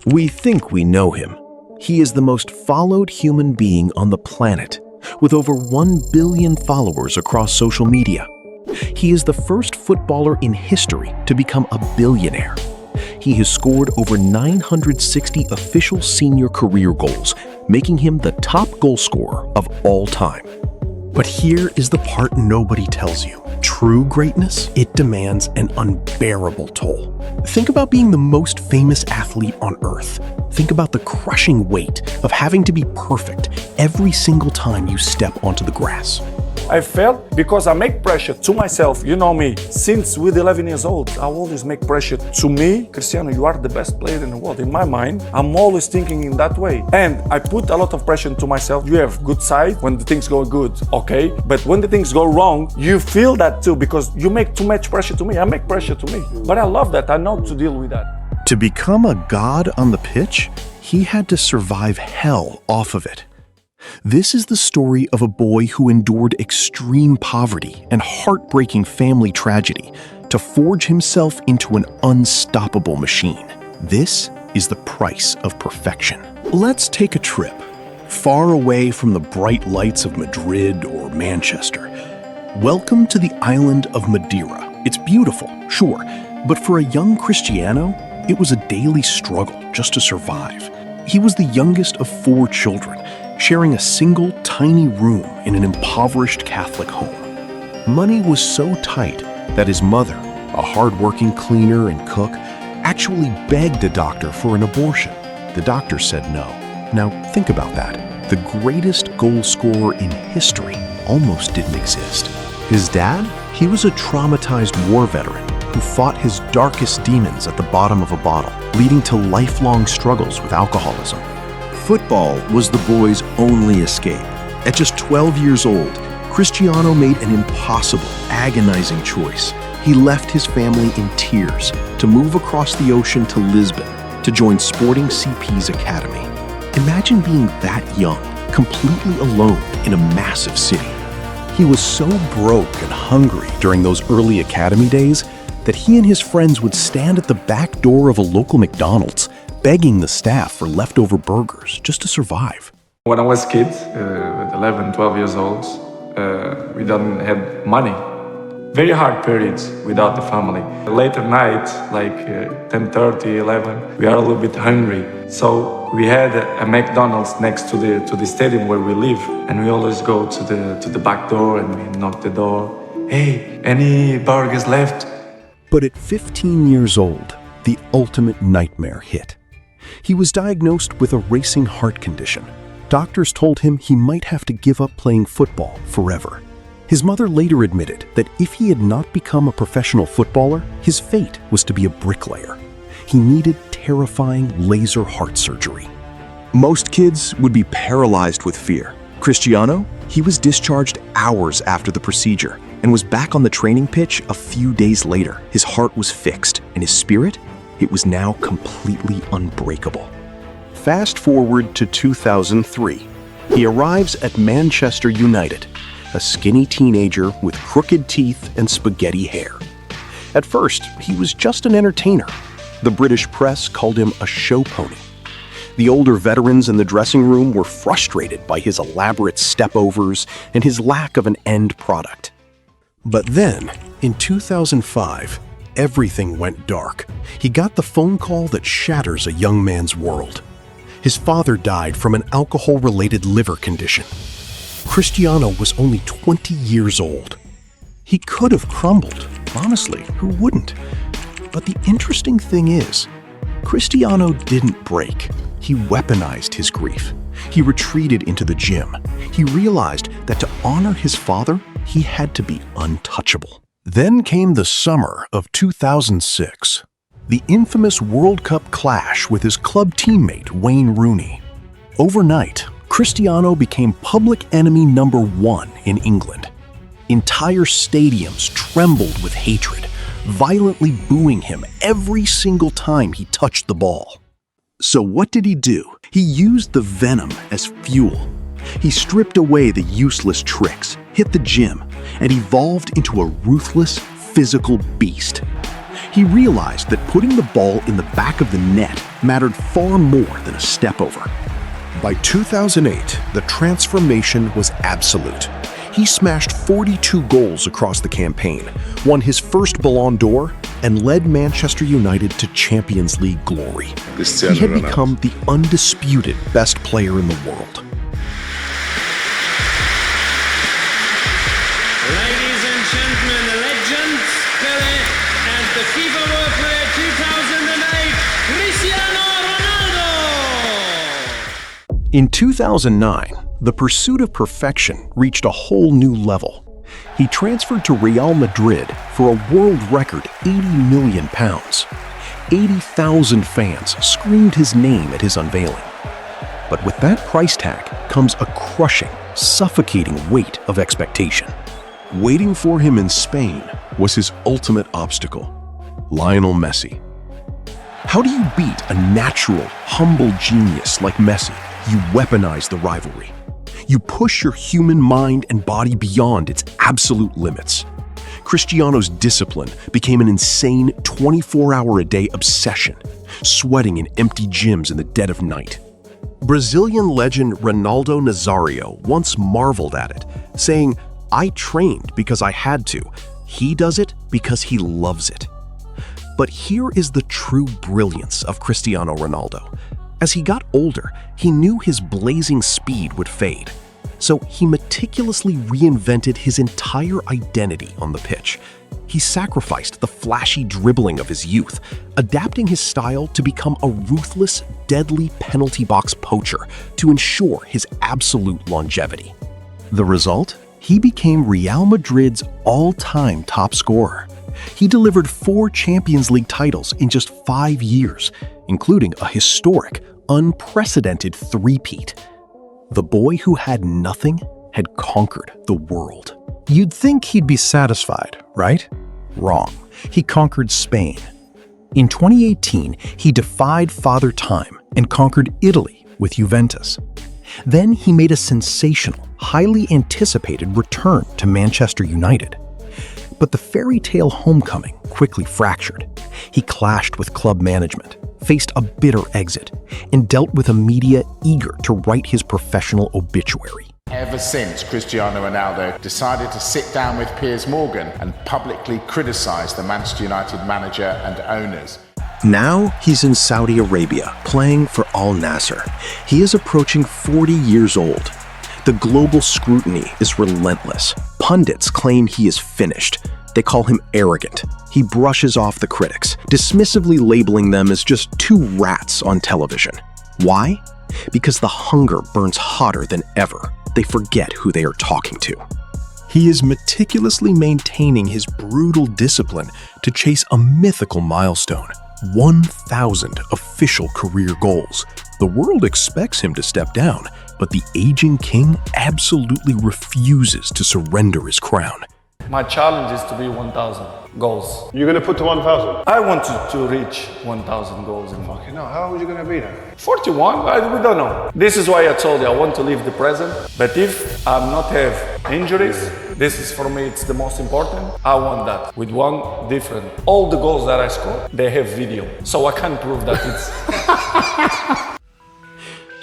We think we know him. He is the most followed human being on the planet, with over 1 billion followers across social media. He is the first footballer in history to become a billionaire. He has scored over 960 official senior career goals, making him the top goal scorer of all time. But here is the part nobody tells you. True greatness, it demands an unbearable toll. Think about being the most famous athlete on earth. Think about the crushing weight of having to be perfect every single time you step onto the grass. I failed because I make pressure to myself. You know me, since with 11 years old, I always make pressure to me. Cristiano, you are the best player in the world. In my mind, I'm always thinking in that way. And I put a lot of pressure to myself. You have good side when the things go good, okay? But when the things go wrong, you feel that too because you make too much pressure to me. I make pressure to me. But I love that. I know to deal with that. To become a god on the pitch, he had to survive hell off of it. This is the story of a boy who endured extreme poverty and heartbreaking family tragedy to forge himself into an unstoppable machine. This is the price of perfection. Let's take a trip far away from the bright lights of Madrid or Manchester. Welcome to the island of Madeira. It's beautiful, sure, but for a young Cristiano, it was a daily struggle just to survive. He was the youngest of 4 children, sharing a single tiny room in an impoverished Catholic home. Money was so tight that his mother, a hard-working cleaner and cook, actually begged a doctor for an abortion. The doctor said no. Now think about that. The greatest goal scorer in history almost didn't exist. His dad? He was a traumatized war veteran who fought his darkest demons at the bottom of a bottle, leading to lifelong struggles with alcoholism. Football was the boy's only escape. At just 12 years old, Cristiano made an impossible, agonizing choice. He left his family in tears to move across the ocean to Lisbon to join Sporting CP's academy. Imagine being that young, completely alone in a massive city. He was so broke and hungry during those early academy days that he and his friends would stand at the back door of a local McDonald's begging the staff for leftover burgers just to survive. When I was a kid, with 11, 12 years old, we didn't have money. Very hard periods without the family. Late at night, like 10:30, 11, we are a little bit hungry. So we had a McDonald's next to the stadium where we live, and we always go to the back door and we knock the door. Hey, any burgers left? But at 15 years old, the ultimate nightmare hit. He was diagnosed with a racing heart condition. Doctors told him he might have to give up playing football forever. His mother later admitted that if he had not become a professional footballer, his fate was to be a bricklayer. He needed terrifying laser heart surgery. Most kids would be paralyzed with fear. Cristiano, he was discharged hours after the procedure and was back on the training pitch a few days later. His heart was fixed, and his spirit, it was now completely unbreakable. Fast forward to 2003. He arrives at Manchester United, a skinny teenager with crooked teeth and spaghetti hair. At first, he was just an entertainer. The British press called him a show pony. The older veterans in the dressing room were frustrated by his elaborate stepovers and his lack of an end product. But then, in 2005, everything went dark. He got the phone call that shatters a young man's world. His father died from an alcohol-related liver condition. Cristiano was only 20 years old. He could have crumbled. Honestly, who wouldn't? But the interesting thing is, Cristiano didn't break. He weaponized his grief. He retreated into the gym. He realized that to honor his father, he had to be untouchable. Then came the summer of 2006, the infamous World Cup clash with his club teammate Wayne Rooney. Overnight, Cristiano became public enemy number 1 in England. Entire stadiums trembled with hatred, violently booing him every single time he touched the ball. So what did he do? He used the venom as fuel. He stripped away the useless tricks, hit the gym, and evolved into a ruthless, physical beast. He realized that putting the ball in the back of the net mattered far more than a step over. By 2008, the transformation was absolute. He smashed 42 goals across the campaign, won his first Ballon d'Or, and led Manchester United to Champions League glory. He had become the undisputed best player in the world. Ladies and gentlemen, the legend, Pelé, and the FIFA World Player 2008, Cristiano Ronaldo! In 2009, the pursuit of perfection reached a whole new level. He transferred to Real Madrid for a world record £80 million. 80,000 fans screamed his name at his unveiling. But with that price tag comes a crushing, suffocating weight of expectation. Waiting for him in Spain was his ultimate obstacle, Lionel Messi. How do you beat a natural, humble genius like Messi? You weaponize the rivalry. You push your human mind and body beyond its absolute limits. Cristiano's discipline became an insane 24-hour-a-day obsession, sweating in empty gyms in the dead of night. Brazilian legend Ronaldo Nazário once marveled at it, saying, "I trained because I had to. He does it because he loves it." But here is the true brilliance of Cristiano Ronaldo. As he got older, he knew his blazing speed would fade. So he meticulously reinvented his entire identity on the pitch. He sacrificed the flashy dribbling of his youth, adapting his style to become a ruthless, deadly penalty box poacher to ensure his absolute longevity. The result? He became Real Madrid's all-time top scorer. He delivered 4 Champions League titles in just 5 years, including a historic, unprecedented three-peat. The boy who had nothing had conquered the world. You'd think he'd be satisfied, right? Wrong. He conquered Spain. In 2018, he defied Father Time and conquered Italy with Juventus. Then he made a sensational, highly anticipated return to Manchester United. But the fairy tale homecoming quickly fractured. He clashed with club management, faced a bitter exit, and dealt with a media eager to write his professional obituary. Ever since Cristiano Ronaldo decided to sit down with Piers Morgan and publicly criticize the Manchester United manager and owners. Now he's in Saudi Arabia, playing for Al Nassr. He is approaching 40 years old. The global scrutiny is relentless. Pundits claim he is finished. They call him arrogant. He brushes off the critics, dismissively labeling them as just 2 rats on television. Why? Because the hunger burns hotter than ever. They forget who they are talking to. He is meticulously maintaining his brutal discipline to chase a mythical milestone, 1,000 official career goals. The world expects him to step down, but the aging king absolutely refuses to surrender his crown. My challenge is to be 1,000 goals. You're going to put to 1,000? I want to reach 1,000 goals. Fucking hell, how old are you going to be then? 41? We don't know. This is why I told you I want to live the present. But if I'm not have injuries, this is for me, it's the most important. I want that with one different. All the goals that I score, they have video. So I can prove that it's...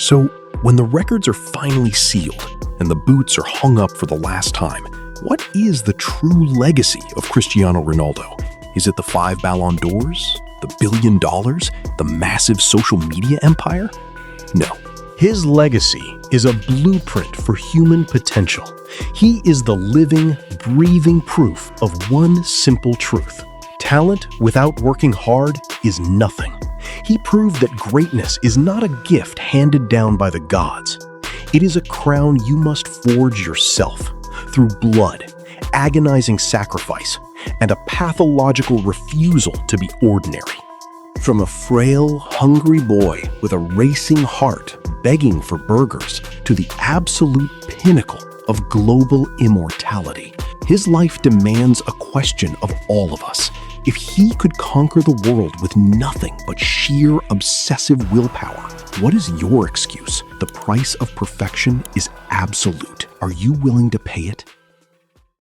So when the records are finally sealed and the boots are hung up for the last time, what is the true legacy of Cristiano Ronaldo? Is it the 5 Ballon d'Ors? The $1 billion? The massive social media empire? No. His legacy is a blueprint for human potential. He is the living, breathing proof of one simple truth. Talent without working hard is nothing. He proved that greatness is not a gift handed down by the gods. It is a crown you must forge yourself through blood, agonizing sacrifice, and a pathological refusal to be ordinary. From a frail, hungry boy with a racing heart begging for burgers to the absolute pinnacle of global immortality, his life demands a question of all of us. If he could conquer the world with nothing but sheer obsessive willpower, what is your excuse? The the price of perfection is absolute. Are you willing to pay it?